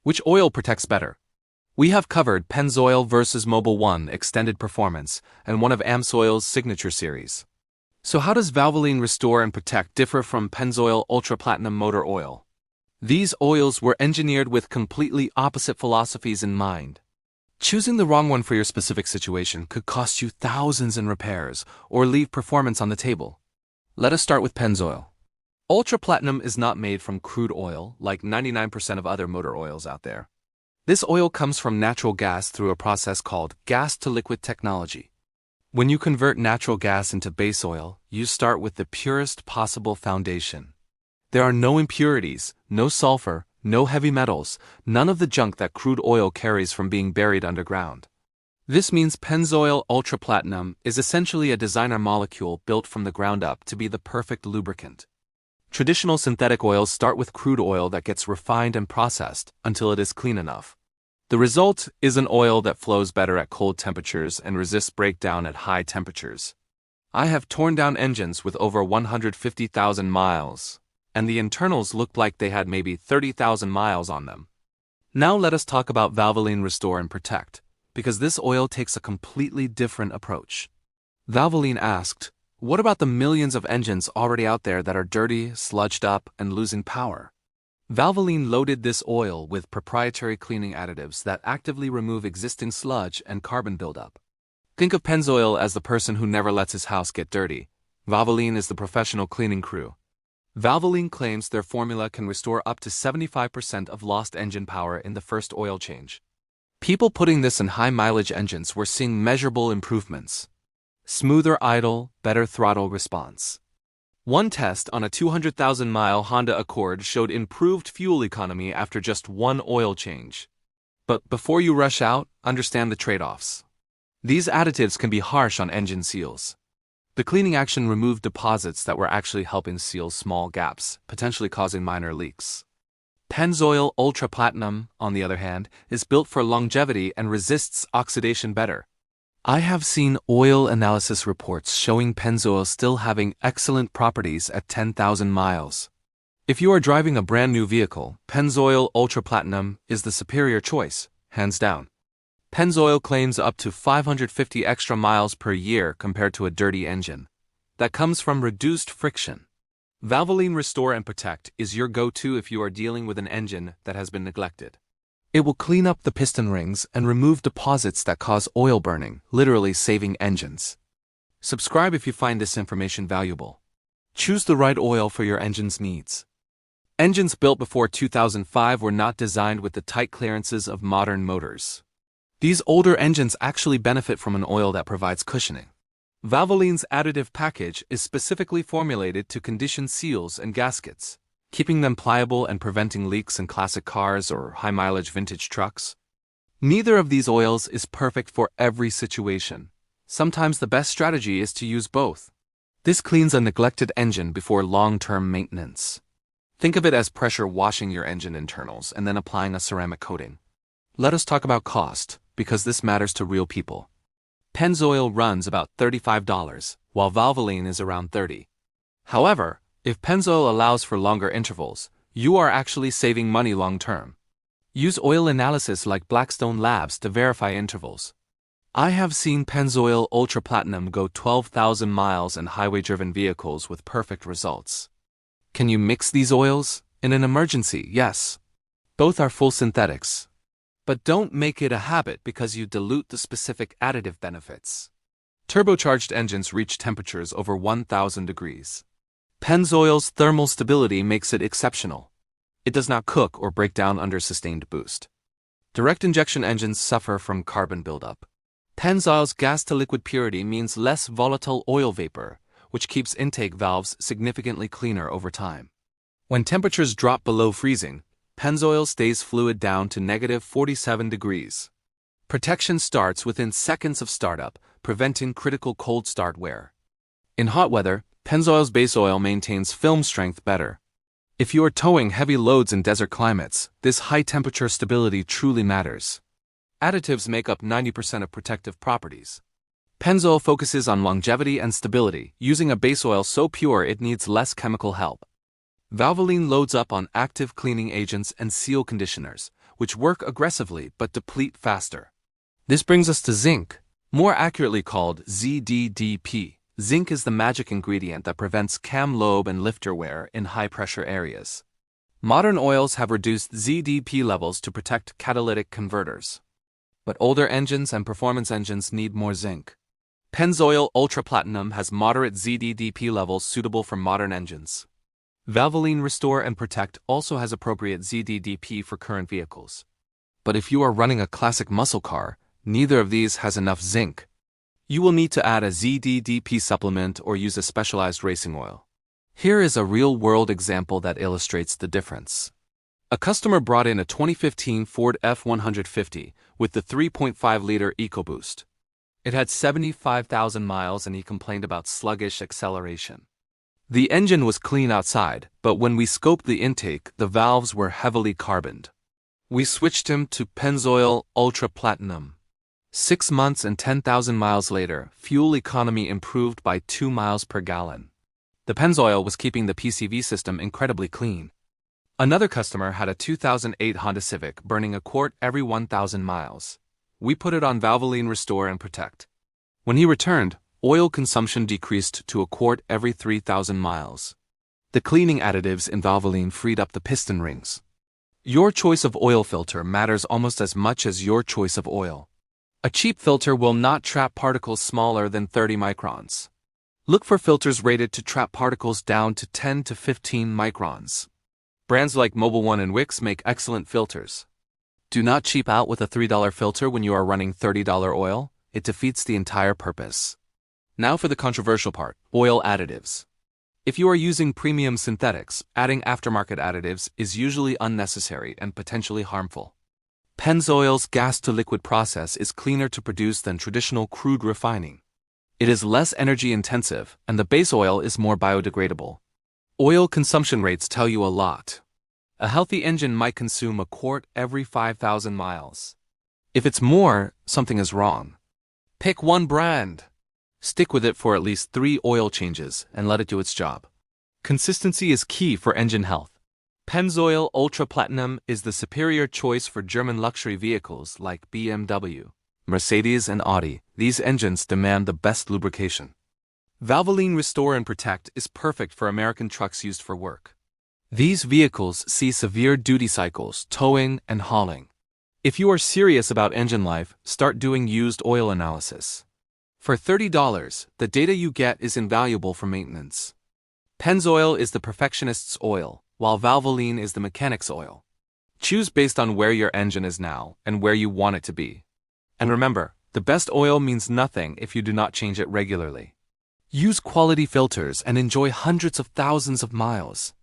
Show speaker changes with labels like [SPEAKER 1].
[SPEAKER 1] Which oil protects better? We have covered Pennzoil versus Mobil 1 Extended Performance and one of Pennzoil's signature series. So how does Valvoline Restore and Protect differ from Pennzoil Ultra Platinum Motor Oil? These oils were engineered with completely opposite philosophies in mind. Choosing the wrong one for your specific situation could cost you thousands in repairs or leave performance on the table. Let us start with Pennzoil. Ultra Platinum is not made from crude oil like 99% of other motor oils out there. This oil comes from natural gas through a process called gas-to-liquid technology. When you convert natural gas into base oil, you start with the purest possible foundation. There are no impurities, no sulfur, no heavy metals, none of the junk that crude oil carries from being buried underground. This means Pennzoil Ultra Platinum is essentially a designer molecule built from the ground up to be the perfect lubricant. Traditional synthetic oils start with crude oil that gets refined and processed until it is clean enough. The result is an oil that flows better at cold temperatures and resists breakdown at high temperatures. I have torn down engines with over 150,000 miles, and the internals looked like they had maybe 30,000 miles on them. Now let us talk about Valvoline Restore and Protect, because this oil takes a completely different approach. Valvoline asked, what about the millions of engines already out there that are dirty, sludged up, and losing power? Valvoline loaded this oil with proprietary cleaning additives that actively remove existing sludge and carbon buildup. Think of Pennzoil as the person who never lets his house get dirty. Valvoline is the professional cleaning crew. Valvoline claims their formula can restore up to 75% of lost engine power in the first oil change. People putting this in high-mileage engines were seeing measurable improvements. Smoother idle, better throttle response. One test on a 200,000-mile Honda Accord showed improved fuel economy after just one oil change. But before you rush out, understand the trade-offs. These additives can be harsh on engine seals. The cleaning action removed deposits that were actually helping seal small gaps, potentially causing minor leaks. Pennzoil Ultra Platinum, on the other hand, is built for longevity and resists oxidation better. I have seen oil analysis reports showing Pennzoil still having excellent properties at 10,000 miles. If you are driving a brand new vehicle, Pennzoil Ultra Platinum is the superior choice, hands down. Pennzoil claims up to 550 extra miles per year compared to a dirty engine. That comes from reduced friction. Valvoline Restore and Protect is your go-to if you are dealing with an engine that has been neglected. It will clean up the piston rings and remove deposits that cause oil burning, literally saving engines. Subscribe if you find this information valuable. Choose the right oil for your engine's needs. Engines built before 2005 were not designed with the tight clearances of modern motors. These older engines actually benefit from an oil that provides cushioning. Valvoline's additive package is specifically formulated to condition seals and gaskets, keeping them pliable and preventing leaks in classic cars or high-mileage vintage trucks. Neither of these oils is perfect for every situation. Sometimes the best strategy is to use both. This cleans a neglected engine before long-term maintenance. Think of it as pressure washing your engine internals and then applying a ceramic coating. Let us talk about cost, because this matters to real people. Pennzoil runs about $35, while Valvoline is around $30. However, if Pennzoil allows for longer intervals, you are actually saving money long-term. Use oil analysis like Blackstone Labs to verify intervals. I have seen Pennzoil Ultra Platinum go 12,000 miles in highway-driven vehicles with perfect results. Can you mix these oils? In an emergency, yes. Both are full synthetics. But don't make it a habit because you dilute the specific additive benefits. Turbocharged engines reach temperatures over 1,000 degrees. Pennzoil's thermal stability makes it exceptional. It does not cook or break down under sustained boost. Direct injection engines suffer from carbon buildup. Pennzoil's gas-to-liquid purity means less volatile oil vapor, which keeps intake valves significantly cleaner over time. When temperatures drop below freezing, Pennzoil stays fluid down to -47 degrees. Protection starts within seconds of startup, preventing critical cold start wear. In hot weather, Pennzoil's base oil maintains film strength better. If you are towing heavy loads in desert climates, this high-temperature stability truly matters. Additives make up 90% of protective properties. Pennzoil focuses on longevity and stability, using a base oil so pure it needs less chemical help. Valvoline loads up on active cleaning agents and seal conditioners, which work aggressively but deplete faster. This brings us to zinc, more accurately called ZDDP. Zinc is the magic ingredient that prevents cam lobe and lifter wear in high-pressure areas. Modern oils have reduced ZDP levels to protect catalytic converters. But older engines and performance engines need more zinc. Pennzoil Ultra Platinum has moderate ZDDP levels suitable for modern engines. Valvoline Restore and Protect also has appropriate ZDDP for current vehicles. But if you are running a classic muscle car, neither of these has enough zinc. You will need to add a ZDDP supplement or use a specialized racing oil. Here is a real-world example that illustrates the difference. A customer brought in a 2015 Ford F-150 with the 3.5-liter EcoBoost. It had 75,000 miles and he complained about sluggish acceleration. The engine was clean outside, but when we scoped the intake, the valves were heavily carboned. We switched him to Pennzoil Ultra Platinum. 6 months and 10,000 miles later, fuel economy improved by 2 miles per gallon. The Pennzoil was keeping the PCV system incredibly clean. Another customer had a 2008 Honda Civic burning a quart every 1,000 miles. We put it on Valvoline Restore and Protect. When he returned, oil consumption decreased to a quart every 3,000 miles. The cleaning additives in Valvoline freed up the piston rings. Your choice of oil filter matters almost as much as your choice of oil. A cheap filter will not trap particles smaller than 30 microns. Look for filters rated to trap particles down to 10 to 15 microns. Brands like Mobil 1 and Wix make excellent filters. Do not cheap out with a $3 filter when you are running $30 oil. It defeats the entire purpose. Now for the controversial part, oil additives. If you are using premium synthetics, adding aftermarket additives is usually unnecessary and potentially harmful. Pennzoil's gas-to-liquid process is cleaner to produce than traditional crude refining. It is less energy-intensive, and the base oil is more biodegradable. Oil consumption rates tell you a lot. A healthy engine might consume a quart every 5,000 miles. If it's more, something is wrong. Pick one brand. Stick with it for at least 3 oil changes and let it do its job. Consistency is key for engine health. Pennzoil Ultra Platinum is the superior choice for German luxury vehicles like BMW, Mercedes, and Audi. These engines demand the best lubrication. Valvoline Restore and Protect is perfect for American trucks used for work. These vehicles see severe duty cycles, towing, and hauling. If you are serious about engine life, start doing used oil analysis. For $30, the data you get is invaluable for maintenance. Pennzoil is the perfectionist's oil, while Valvoline is the mechanic's oil. Choose based on where your engine is now and where you want it to be. And remember, the best oil means nothing if you do not change it regularly. Use quality filters and enjoy hundreds of thousands of miles.